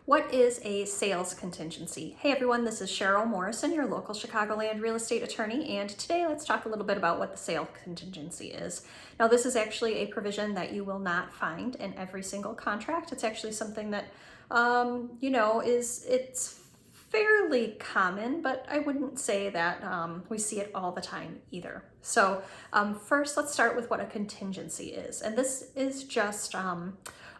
What is a sales contingency? Hey everyone, this is Cheryl Morrison, your local Chicagoland real estate attorney, and today let's talk a little bit about what the sale contingency is. Now, this is actually a provision that you will not find in every single contract. It's actually something that, it's fairly common, but I wouldn't say that we see it all the time either. So first, let's start with what a contingency is. And this is just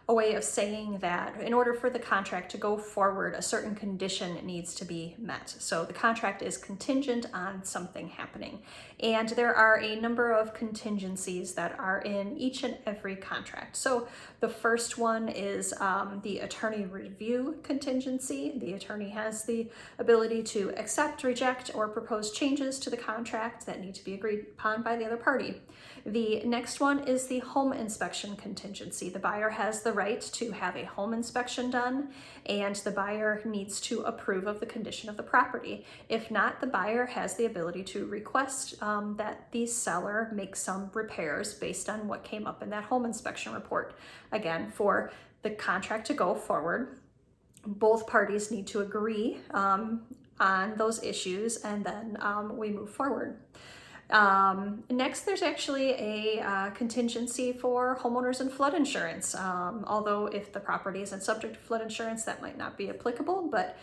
a way of saying that in order for the contract to go forward, a certain condition needs to be met. So the contract is contingent on something happening. And there are a number of contingencies that are in each and every contract. So the first one is the attorney review contingency. The attorney has the ability to accept, reject, or propose changes to the contract that need to be agreed upon by the other party. The next one is the home inspection contingency. The buyer has the right to have a home inspection done, and the buyer needs to approve of the condition of the property. If not, the buyer has the ability to request that the seller make some repairs based on what came up in that home inspection report. Again, for the contract to go forward, both parties need to agree on those issues, and then we move forward. Next, there's actually a contingency for homeowners and flood insurance. Although if the property isn't subject to flood insurance, that might not be applicable, but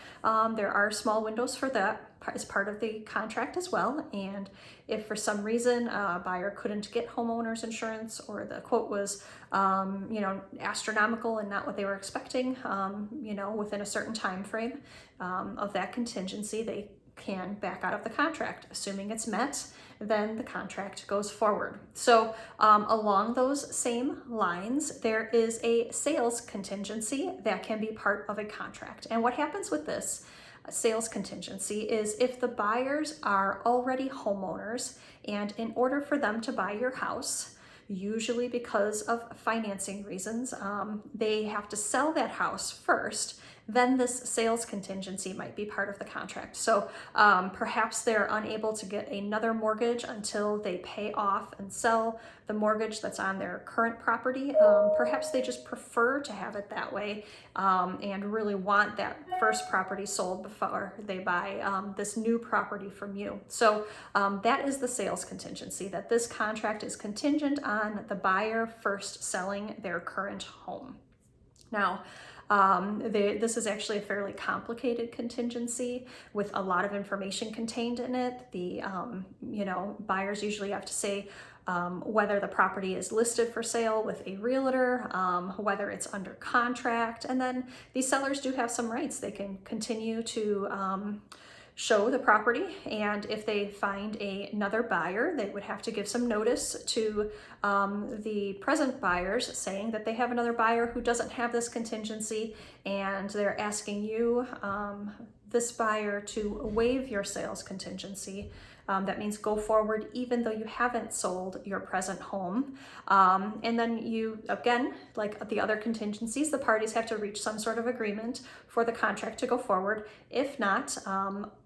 there are small windows for that as part of the contract as well. And if for some reason a buyer couldn't get homeowners insurance, or the quote was, astronomical and not what they were expecting, within a certain time frame of that contingency, they can back out of the contract. Assuming it's met, then the contract goes forward. So along those same lines, there is a sales contingency that can be part of a contract. And what happens with this sales contingency is if the buyers are already homeowners, and in order for them to buy your house, usually because of financing reasons, they have to sell that house first, then this sales contingency might be part of the contract. So perhaps they're unable to get another mortgage until they pay off and sell the mortgage that's on their current property. Perhaps they just prefer to have it that way and really want that first property sold before they buy this new property from you. So that is the sales contingency, that this contract is contingent on the buyer first selling their current home. Now, this is actually a fairly complicated contingency with a lot of information contained in it. The buyers usually have to say whether the property is listed for sale with a realtor, whether it's under contract, and then these sellers do have some rights. They can continue to show the property, and if they find another buyer, they would have to give some notice to the present buyers saying that they have another buyer who doesn't have this contingency, and they're asking you, this buyer, to waive your sales contingency. That means go forward even though you haven't sold your present home. And then you, again, like the other contingencies, the parties have to reach some sort of agreement for the contract to go forward. If not,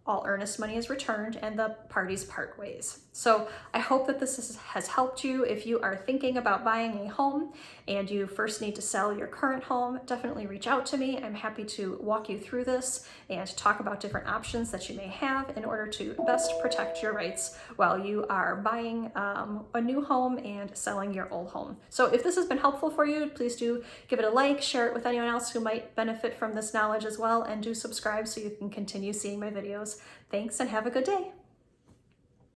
all earnest money is returned and the parties part ways. So I hope that this has helped you. If you are thinking about buying a home and you first need to sell your current home, definitely reach out to me. I'm happy to walk you through this and talk about different options that you may have in order to best protect your rights while you are buying a new home and selling your old home. So if this has been helpful for you, please do give it a like, share it with anyone else who might benefit from this knowledge as well, and do subscribe so you can continue seeing my videos. Thanks and have a good day.